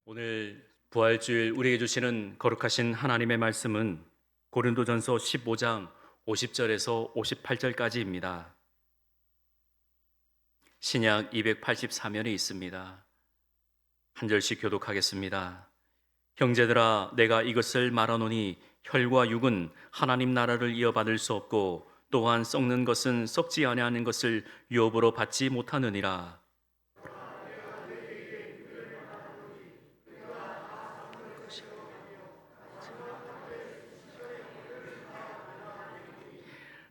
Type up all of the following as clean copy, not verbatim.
오늘 부활주일 우리에게 주시는 거룩하신 하나님의 말씀은 고린도전서 15장 50절에서 58절까지입니다. 신약 284면에 있습니다. 한 절씩 교독하겠습니다. 형제들아, 내가 이것을 말하노니 혈과 육은 하나님 나라를 이어받을 수 없고 또한 썩는 것은 썩지 아니하는 것을 유업으로 받지 못하느니라.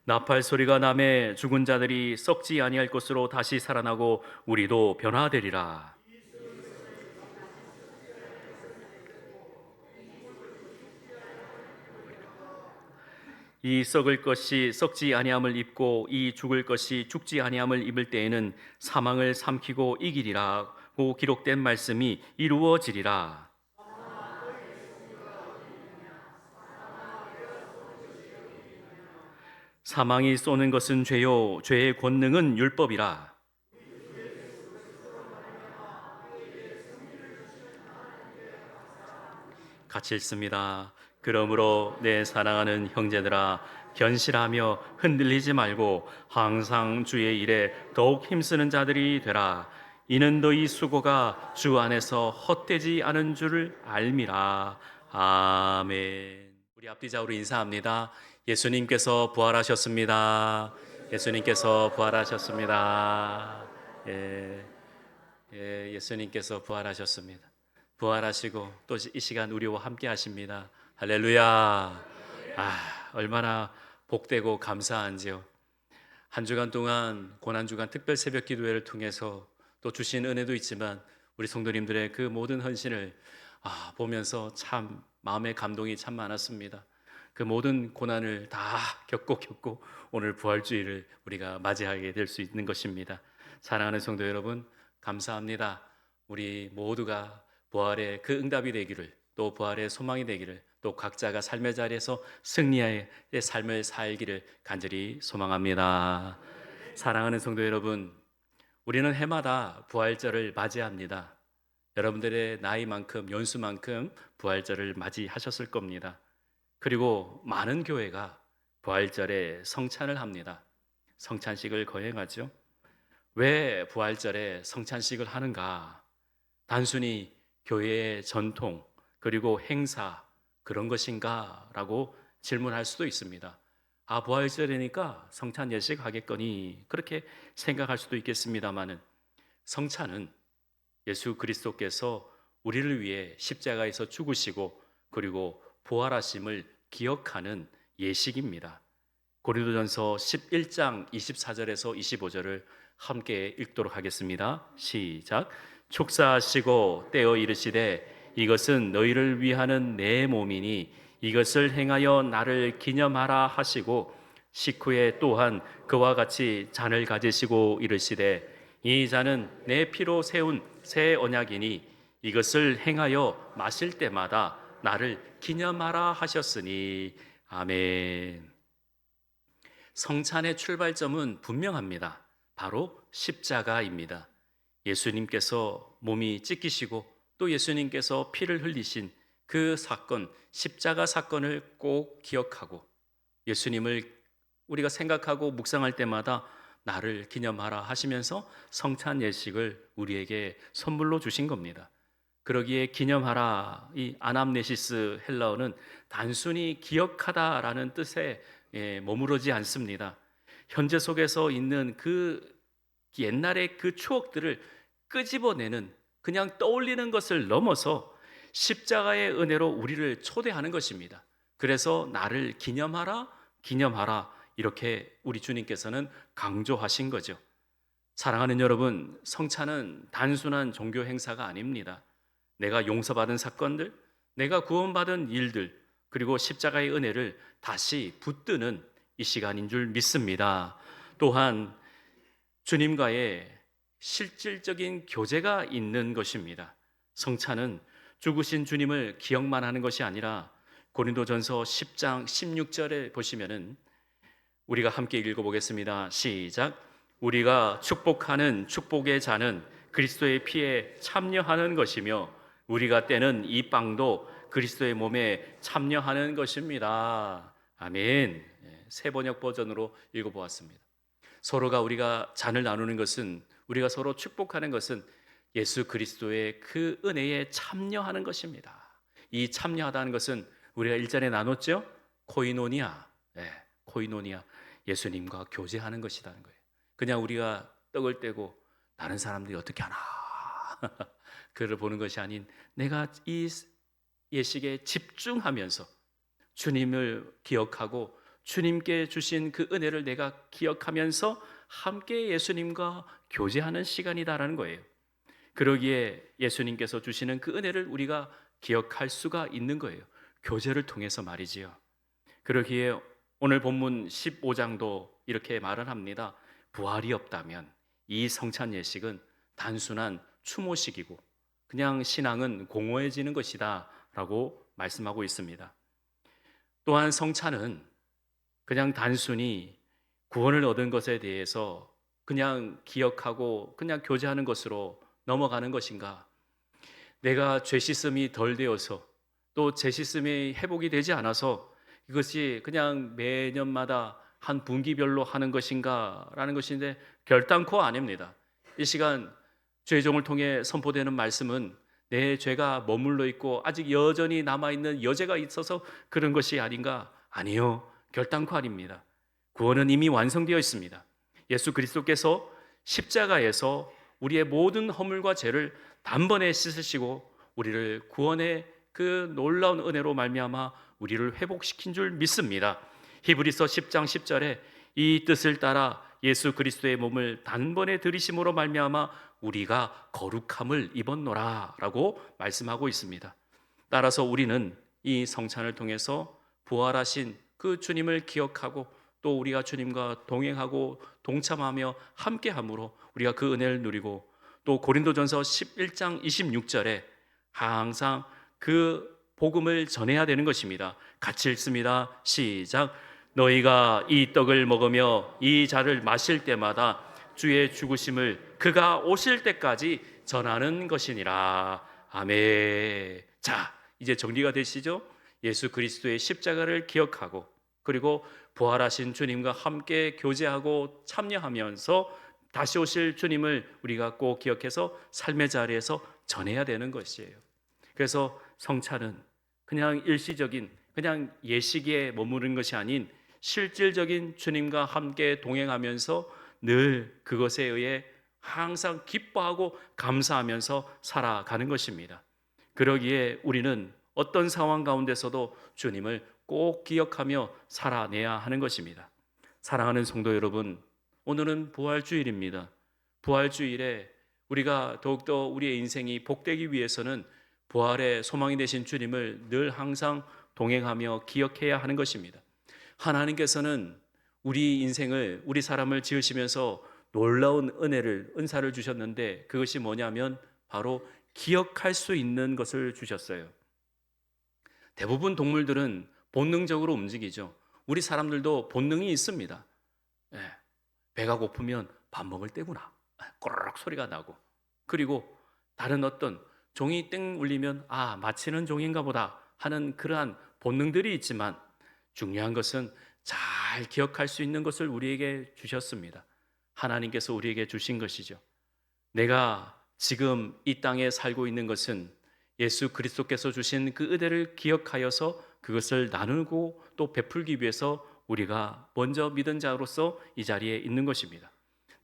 나팔 소리가 나매 죽은 자들이 썩지 아니할 것으로 다시 살아나고 우리도 변화되리라. 이 썩을 것이 썩지 아니함을 입고 이 죽을 것이 죽지 아니함을 입을 때에는 사망을 삼키고 이기리라고 기록된 말씀이 이루어지리라. 사망이 쏘는 것은 죄요 죄의 권능은 율법이라. 같이 읽습니다. 그러므로 내 사랑하는 형제들아, 견실하며 흔들리지 말고 항상 주의 일에 더욱 힘쓰는 자들이 되라. 이는 너희 수고가 주 안에서 헛되지 않은 줄을 알미라. 아멘. 우리 앞뒤자우로 인사합니다. 예수님께서 부활하셨습니다. 예수님께서 부활하셨습니다. 예, 예수님께서 부활하셨습니다. 부활하시고 또 이 시간 우리와 함께 하십니다. 할렐루야. 얼마나 복되고 감사한지요. 한 주간 동안 고난주간 특별 새벽 기도회를 통해서 또 주신 은혜도 있지만 우리 성도님들의 그 모든 헌신을 보면서 참 마음의 감동이 참 많았습니다. 그 모든 고난을 다 겪고 오늘 부활주의를 우리가 맞이하게 될 수 있는 것입니다. 사랑하는 성도 여러분, 감사합니다. 우리 모두가 부활의 그 응답이 되기를, 또 부활의 소망이 되기를, 또 각자가 삶의 자리에서 승리의 삶을 살기를 간절히 소망합니다. 사랑하는 성도 여러분, 우리는 해마다 부활절을 맞이합니다. 여러분들의 나이만큼, 연수만큼 부활절을 맞이하셨을 겁니다. 그리고 많은 교회가 부활절에 성찬을 합니다. 성찬식을 거행하죠. 왜 부활절에 성찬식을 하는가? 단순히 교회의 전통 그리고 행사 그런 것인가? 라고 질문할 수도 있습니다. 부활절이니까 성찬 예식 하겠거니 그렇게 생각할 수도 있겠습니다마는 성찬은 예수 그리스도께서 우리를 위해 십자가에서 죽으시고 그리고 부활하심을 기억하는 예식입니다. 고린도전서 11장 24절에서 25절을 함께 읽도록 하겠습니다. 시작. 축사하시고 떼어 이르시되 이것은 너희를 위하는 내 몸이니 이것을 행하여 나를 기념하라 하시고 식후에 또한 그와 같이 잔을 가지시고 이르시되 이 잔은 내 피로 세운 새 언약이니 이것을 행하여 마실 때마다 나를 기념하라 하셨으니 아멘. 성찬의 출발점은 분명합니다. 바로 십자가입니다. 예수님께서 몸이 찢기시고 또 예수님께서 피를 흘리신 그 사건, 십자가 사건을 꼭 기억하고 예수님을 우리가 생각하고 묵상할 때마다 나를 기념하라 하시면서 성찬 예식을 우리에게 선물로 주신 겁니다. 그러기에 기념하라, 이 아남네시스 헬라어는 단순히 기억하다라는 뜻에 머무르지 않습니다. 현재 속에서 있는 그 옛날의 그 추억들을 끄집어내는, 그냥 떠올리는 것을 넘어서 십자가의 은혜로 우리를 초대하는 것입니다. 그래서 나를 기념하라, 기념하라 이렇게 우리 주님께서는 강조하신 거죠. 사랑하는 여러분, 성찬은 단순한 종교 행사가 아닙니다. 내가 용서받은 사건들, 내가 구원받은 일들, 그리고 십자가의 은혜를 다시 붙드는 이 시간인 줄 믿습니다. 또한 주님과의 실질적인 교제가 있는 것입니다. 성찬은 죽으신 주님을 기억만 하는 것이 아니라 고린도전서 10장 16절에 보시면은 우리가 함께 읽어보겠습니다. 시작. 우리가 축복하는 축복의 잔은 그리스도의 피에 참여하는 것이며 우리가 떼는 이 빵도 그리스도의 몸에 참여하는 것입니다. 아멘. 새 번역 버전으로 읽어보았습니다. 서로가 우리가 잔을 나누는 것은, 우리가 서로 축복하는 것은 예수 그리스도의 그 은혜에 참여하는 것입니다. 이 참여하다는 것은 우리가 일전에 나눴죠? 코이노니아. 코이노니아. 예수님과 교제하는 것이라는 거예요. 그냥 우리가 떡을 떼고 다른 사람들이 어떻게 하나 그를 보는 것이 아닌, 내가 이 예식에 집중하면서 주님을 기억하고 주님께 주신 그 은혜를 내가 기억하면서 함께 예수님과 교제하는 시간이다라는 거예요. 그러기에 예수님께서 주시는 그 은혜를 우리가 기억할 수가 있는 거예요. 교제를 통해서 말이지요. 그러기에 오늘 본문 15장도 이렇게 말을 합니다. 부활이 없다면 이 성찬 예식은 단순한 추모식이고 그냥 신앙은 공허해지는 것이다 라고 말씀하고 있습니다. 또한 성찬은 그냥 단순히 구원을 얻은 것에 대해서 그냥 기억하고 그냥 교제하는 것으로 넘어가는 것인가? 내가 죄 씻음이 덜 되어서 또 죄 씻음이 회복이 되지 않아서 이것이 그냥 매년마다 한 분기별로 하는 것인가? 라는 것인데 결단코 아닙니다. 이 시간 죄종을 통해 선포되는 말씀은 내 죄가 머물러 있고 아직 여전히 남아있는 여죄가 있어서 그런 것이 아닌가? 아니요. 결단코 아닙니다. 구원은 이미 완성되어 있습니다. 예수 그리스도께서 십자가에서 우리의 모든 허물과 죄를 단번에 씻으시고 우리를 구원의 그 놀라운 은혜로 말미암아 우리를 회복시킨 줄 믿습니다. 히브리서 10장 10절에 이 뜻을 따라 예수 그리스도의 몸을 단번에 들이심으로 말미암아 우리가 거룩함을 입었노라 라고 말씀하고 있습니다. 따라서 우리는 이 성찬을 통해서 부활하신 그 주님을 기억하고 또 우리가 주님과 동행하고 동참하며 함께함으로 우리가 그 은혜를 누리고, 또 고린도전서 11장 26절에 항상 그 복음을 전해야 되는 것입니다. 같이 읽습니다. 시작. 너희가 이 떡을 먹으며 이 잔을 마실 때마다 주의 죽으심을 그가 오실 때까지 전하는 것이니라. 아멘. 자, 이제 정리가 되시죠? 예수 그리스도의 십자가를 기억하고 그리고 부활하신 주님과 함께 교제하고 참여하면서 다시 오실 주님을 우리가 꼭 기억해서 삶의 자리에서 전해야 되는 것이에요. 그래서 성찬은 그냥 일시적인 그냥 예식에 머무른 것이 아닌 실질적인 주님과 함께 동행하면서 늘 그것에 의해 항상 기뻐하고 감사하면서 살아가는 것입니다. 그러기에 우리는 어떤 상황 가운데서도 주님을 꼭 기억하며 살아내야 하는 것입니다. 사랑하는 성도 여러분, 오늘은 부활주일입니다. 부활주일에 우리가 더욱더 우리의 인생이 복되기 위해서는 부활의 소망이 되신 주님을 늘 항상 동행하며 기억해야 하는 것입니다. 하나님께서는 우리 인생을, 우리 사람을 지으시면서 놀라운 은사를 주셨는데 그것이 뭐냐면 바로 기억할 수 있는 것을 주셨어요. 대부분 동물들은 본능적으로 움직이죠. 우리 사람들도 본능이 있습니다. 배가 고프면 밥 먹을 때구나. 꼬르륵 소리가 나고, 그리고 다른 어떤 종이 땡 울리면 마치는 종인가 보다 하는 그러한 본능들이 있지만 중요한 것은 잘 기억할 수 있는 것을 우리에게 주셨습니다. 하나님께서 우리에게 주신 것이죠. 내가 지금 이 땅에 살고 있는 것은 예수 그리스도께서 주신 그 은혜를 기억하여서 그것을 나누고 또 베풀기 위해서 우리가 먼저 믿은 자로서 이 자리에 있는 것입니다.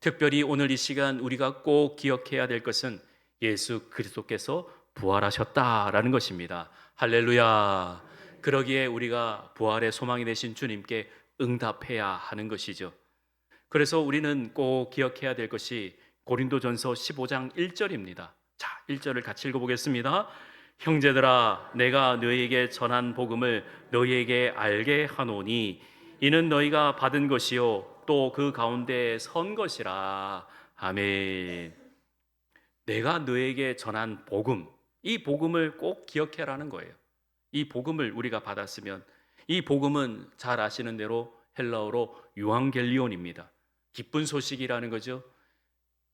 특별히 오늘 이 시간 우리가 꼭 기억해야 될 것은 예수 그리스도께서 부활하셨다라는 것입니다. 할렐루야. 그러기에 우리가 부활의 소망이 되신 주님께 응답해야 하는 것이죠. 그래서 우리는 꼭 기억해야 될 것이 고린도전서 15장 1절입니다. 자, 1절을 같이 읽어보겠습니다. 형제들아, 내가 너희에게 전한 복음을 너희에게 알게 하노니 이는 너희가 받은 것이요 또 그 가운데 선 것이라. 아멘. 내가 너에게 전한 복음, 이 복음을 꼭 기억해라는 거예요. 이 복음을 우리가 받았으면, 이 복음은 잘 아시는 대로 헬라어로 유앙겔리온입니다. 기쁜 소식이라는 거죠.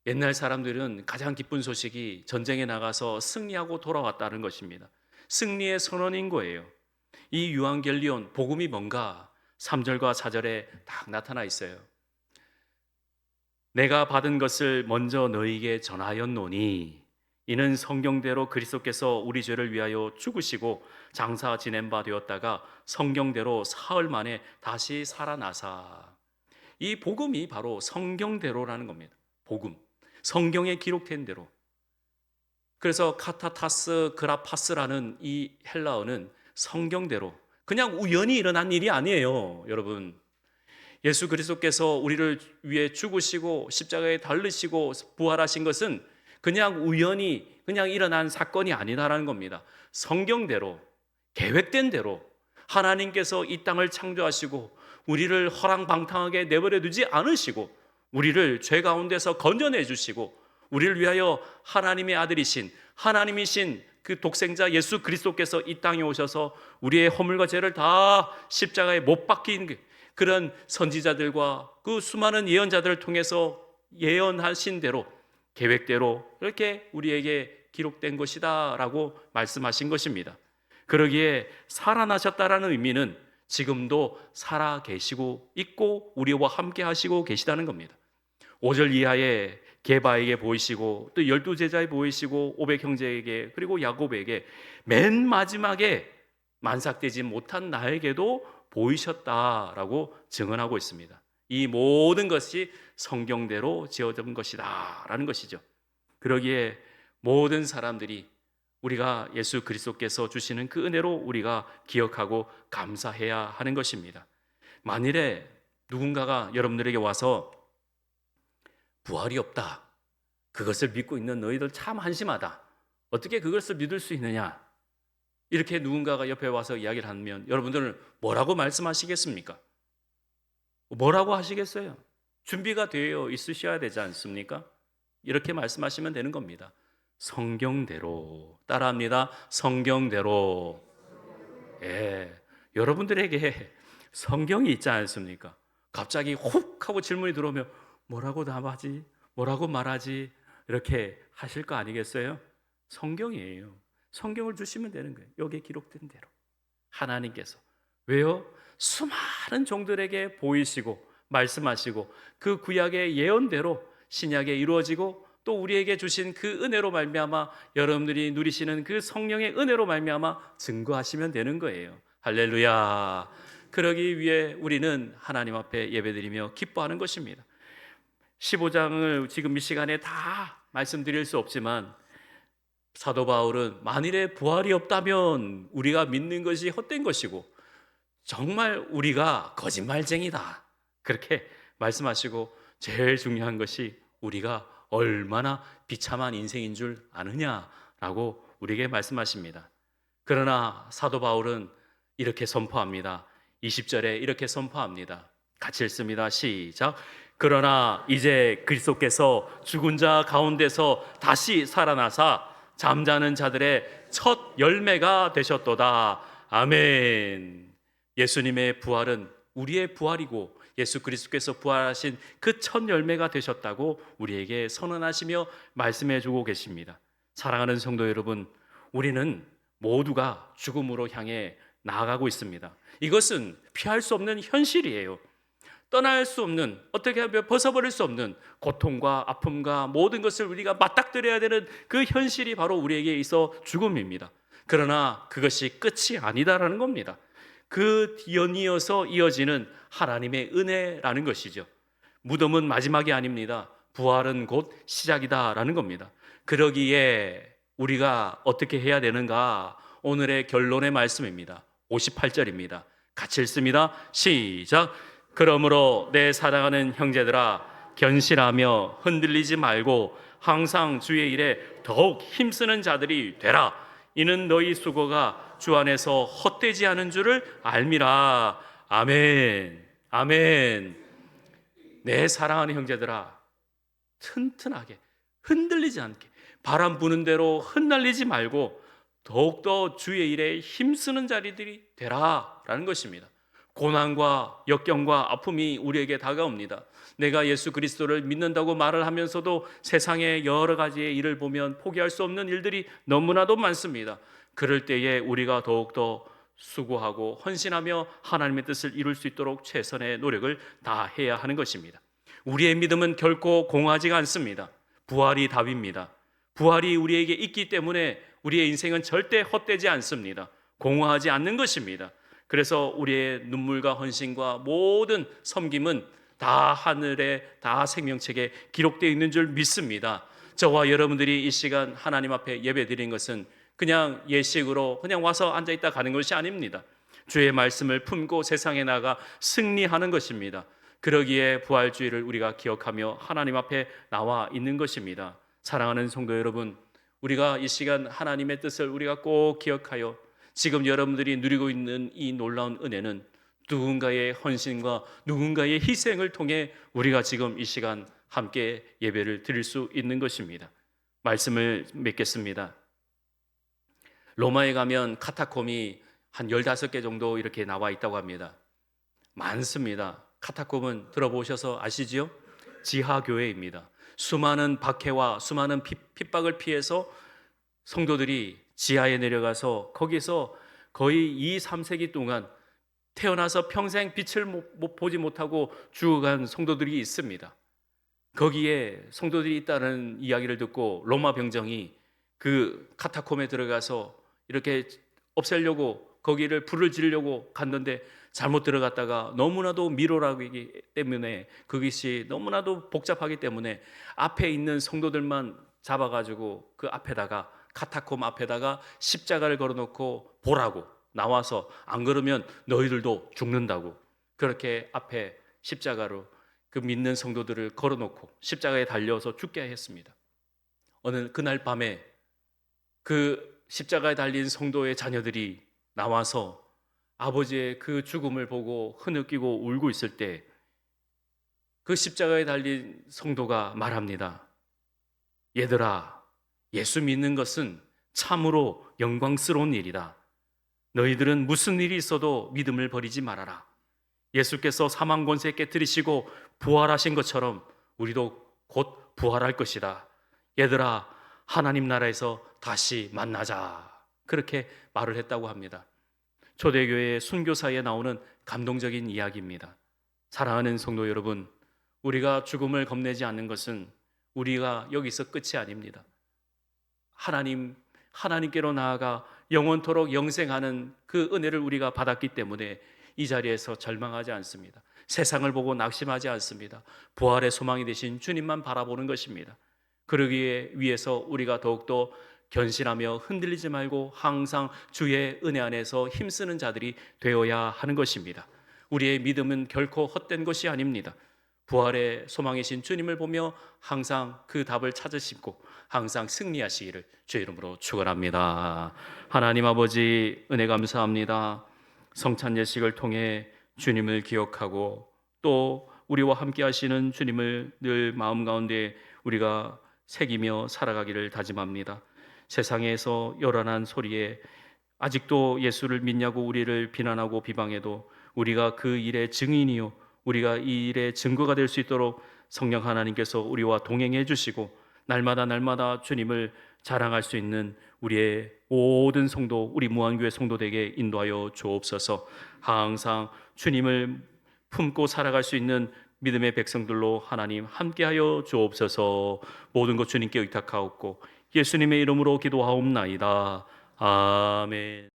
옛날 사람들은 가장 기쁜 소식이 전쟁에 나가서 승리하고 돌아왔다는 것입니다. 승리의 선언인 거예요. 이 유앙겔리온 복음이 뭔가 3절과 4절에 딱 나타나 있어요. 내가 받은 것을 먼저 너희에게 전하였노니 이는 성경대로 그리스도께서 우리 죄를 위하여 죽으시고 장사 지낸 바 되었다가 성경대로 사흘 만에 다시 살아나사. 이 복음이 바로 성경대로라는 겁니다. 복음, 성경에 기록된 대로. 그래서 카타타스 그라파스라는 이 헬라어는 성경대로, 그냥 우연히 일어난 일이 아니에요, 여러분. 예수 그리스도께서 우리를 위해 죽으시고 십자가에 달리시고 부활하신 것은 그냥 우연히 그냥 일어난 사건이 아니다라는 겁니다. 성경대로, 계획된 대로 하나님께서 이 땅을 창조하시고 우리를 허랑방탕하게 내버려 두지 않으시고 우리를 죄 가운데서 건져내 주시고 우리를 위하여 하나님의 아들이신, 하나님이신 그 독생자 예수 그리스도께서 이 땅에 오셔서 우리의 허물과 죄를 다 십자가에 못 박힌 그런 선지자들과 그 수많은 예언자들을 통해서 예언하신 대로, 계획대로 이렇게 우리에게 기록된 것이다 라고 말씀하신 것입니다. 그러기에 살아나셨다라는 의미는 지금도 살아 계시고 있고 우리와 함께 하시고 계시다는 겁니다. 5절 이하에 게바에게 보이시고 또 12제자에 보이시고 500형제에게 그리고 야곱에게 맨 마지막에 만삭되지 못한 나에게도 보이셨다라고 증언하고 있습니다. 이 모든 것이 성경대로 지어진 것이다 라는 것이죠. 그러기에 모든 사람들이 우리가 예수 그리스도께서 주시는 그 은혜로 우리가 기억하고 감사해야 하는 것입니다. 만일에 누군가가 여러분들에게 와서 부활이 없다, 그것을 믿고 있는 너희들 참 한심하다, 어떻게 그것을 믿을 수 있느냐, 이렇게 누군가가 옆에 와서 이야기를 하면 여러분들은 뭐라고 말씀하시겠습니까? 뭐라고 하시겠어요? 준비가 되어 있으셔야 되지 않습니까? 이렇게 말씀하시면 되는 겁니다. 성경대로. 따라합니다. 성경대로. 예, 여러분들에게 성경이 있지 않습니까? 갑자기 혹 하고 질문이 들어오면 뭐라고 답하지? 뭐라고 말하지? 이렇게 하실 거 아니겠어요? 성경이에요. 성경을 주시면 되는 거예요. 여기에 기록된 대로 하나님께서. 왜요? 수많은 종들에게 보이시고 말씀하시고 그 구약의 예언대로 신약에 이루어지고 또 우리에게 주신 그 은혜로 말미암아 여러분들이 누리시는 그 성령의 은혜로 말미암아 증거하시면 되는 거예요. 할렐루야. 그러기 위해 우리는 하나님 앞에 예배드리며 기뻐하는 것입니다. 15장을 지금 이 시간에 다 말씀드릴 수 없지만 사도 바울은 만일에 부활이 없다면 우리가 믿는 것이 헛된 것이고 정말 우리가 거짓말쟁이다, 그렇게 말씀하시고 제일 중요한 것이 우리가 얼마나 비참한 인생인 줄 아느냐라고 우리에게 말씀하십니다. 그러나 사도 바울은 이렇게 선포합니다. 20절에 이렇게 선포합니다. 같이 읽습니다. 시작. 그러나 이제 그리스도께서 죽은 자 가운데서 다시 살아나사 잠자는 자들의 첫 열매가 되셨도다. 아멘. 예수님의 부활은 우리의 부활이고 예수 그리스도께서 부활하신 그 첫 열매가 되셨다고 우리에게 선언하시며 말씀해 주고 계십니다. 사랑하는 성도 여러분, 우리는 모두가 죽음으로 향해 나아가고 있습니다. 이것은 피할 수 없는 현실이에요. 떠날 수 없는, 어떻게 하면 벗어버릴 수 없는 고통과 아픔과 모든 것을 우리가 맞닥뜨려야 되는 그 현실이 바로 우리에게 있어 죽음입니다. 그러나 그것이 끝이 아니다라는 겁니다. 그 연이어서 이어지는 하나님의 은혜라는 것이죠. 무덤은 마지막이 아닙니다. 부활은 곧 시작이다라는 겁니다. 그러기에 우리가 어떻게 해야 되는가? 오늘의 결론의 말씀입니다. 58절입니다. 같이 읽습니다. 시작. 그러므로 내 사랑하는 형제들아, 견실하며 흔들리지 말고 항상 주의 일에 더욱 힘쓰는 자들이 되라. 이는 너희 수고가 주 안에서 헛되지 않은 줄을 알미라. 아멘. 아멘. 내 사랑하는 형제들아, 튼튼하게 흔들리지 않게 바람 부는 대로 흩날리지 말고 더욱더 주의 일에 힘쓰는 자리들이 되라 라는 것입니다. 고난과 역경과 아픔이 우리에게 다가옵니다. 내가 예수 그리스도를 믿는다고 말을 하면서도 세상의 여러 가지의 일을 보면 포기할 수 없는 일들이 너무나도 많습니다. 그럴 때에 우리가 더욱더 수고하고 헌신하며 하나님의 뜻을 이룰 수 있도록 최선의 노력을 다해야 하는 것입니다. 우리의 믿음은 결코 공허하지가 않습니다. 부활이 답입니다. 부활이 우리에게 있기 때문에 우리의 인생은 절대 헛되지 않습니다. 공허하지 않는 것입니다. 그래서 우리의 눈물과 헌신과 모든 섬김은 다 하늘에, 다 생명책에 기록되어 있는 줄 믿습니다. 저와 여러분들이 이 시간 하나님 앞에 예배 드린 것은 그냥 예식으로 그냥 와서 앉아있다 가는 것이 아닙니다. 주의 말씀을 품고 세상에 나가 승리하는 것입니다. 그러기에 부활주의를 우리가 기억하며 하나님 앞에 나와 있는 것입니다. 사랑하는 성도 여러분, 우리가 이 시간 하나님의 뜻을 우리가 꼭 기억하여 지금 여러분들이 누리고 있는 이 놀라운 은혜는 누군가의 헌신과 누군가의 희생을 통해 우리가 지금 이 시간 함께 예배를 드릴 수 있는 것입니다. 말씀을 맺겠습니다. 로마에 가면 카타콤이 한 15개 정도 이렇게 나와 있다고 합니다. 많습니다. 카타콤은 들어보셔서 아시지요? 지하교회입니다. 수많은 박해와 수많은 핍박을 피해서 성도들이 지하에 내려가서 거기서 거의 2, 3세기 동안 태어나서 평생 빛을 보지 못하고 죽어간 성도들이 있습니다. 거기에 성도들이 있다는 이야기를 듣고 로마 병정이 그 카타콤에 들어가서 이렇게 없애려고 거기를 불을 지르려고 갔는데 잘못 들어갔다가 너무나도 미로라기 때문에 그것이 너무나도 복잡하기 때문에 앞에 있는 성도들만 잡아가지고 그 앞에다가 카타콤 앞에다가 십자가를 걸어놓고 보라고 나와서 안 그러면 너희들도 죽는다고 그렇게 앞에 십자가로 그 믿는 성도들을 걸어놓고 십자가에 달려서 죽게 했습니다. 어느 그날 밤에 그 십자가에 달린 성도의 자녀들이 나와서 아버지의 그 죽음을 보고 흐느끼고 울고 있을 때 그 십자가에 달린 성도가 말합니다. 얘들아, 예수 믿는 것은 참으로 영광스러운 일이다. 너희들은 무슨 일이 있어도 믿음을 버리지 말아라. 예수께서 사망 권세 깨뜨리시고 부활하신 것처럼 우리도 곧 부활할 것이다. 얘들아, 하나님 나라에서 다시 만나자. 그렇게 말을 했다고 합니다. 초대교회의 순교사에 나오는 감동적인 이야기입니다. 사랑하는 성도 여러분, 우리가 죽음을 겁내지 않는 것은 우리가 여기서 끝이 아닙니다. 하나님께로 나아가 영원토록 영생하는 그 은혜를 우리가 받았기 때문에 이 자리에서 절망하지 않습니다. 세상을 보고 낙심하지 않습니다. 부활의 소망이 되신 주님만 바라보는 것입니다. 그러기에 위해서 우리가 더욱더 견실하며 흔들리지 말고 항상 주의 은혜 안에서 힘쓰는 자들이 되어야 하는 것입니다. 우리의 믿음은 결코 헛된 것이 아닙니다. 부활의 소망이신 주님을 보며 항상 그 답을 찾으시고 항상 승리하시기를 주의 이름으로 축원합니다. 하나님 아버지 은혜 감사합니다. 성찬 예식을 통해 주님을 기억하고 또 우리와 함께 하시는 주님을 늘 마음 가운데 우리가 새기며 살아가기를 다짐합니다. 세상에서 요란한 소리에 아직도 예수를 믿냐고 우리를 비난하고 비방해도 우리가 그 일의 증인이요 우리가 이 일의 증거가 될 수 있도록 성령 하나님께서 우리와 동행해 주시고 날마다 주님을 자랑할 수 있는 우리의 모든 성도, 우리 무한교회 성도되게 인도하여 주옵소서. 항상 주님을 품고 살아갈 수 있는 믿음의 백성들로 하나님 함께하여 주옵소서. 모든 것 주님께 의탁하옵고 예수님의 이름으로 기도하옵나이다. 아멘.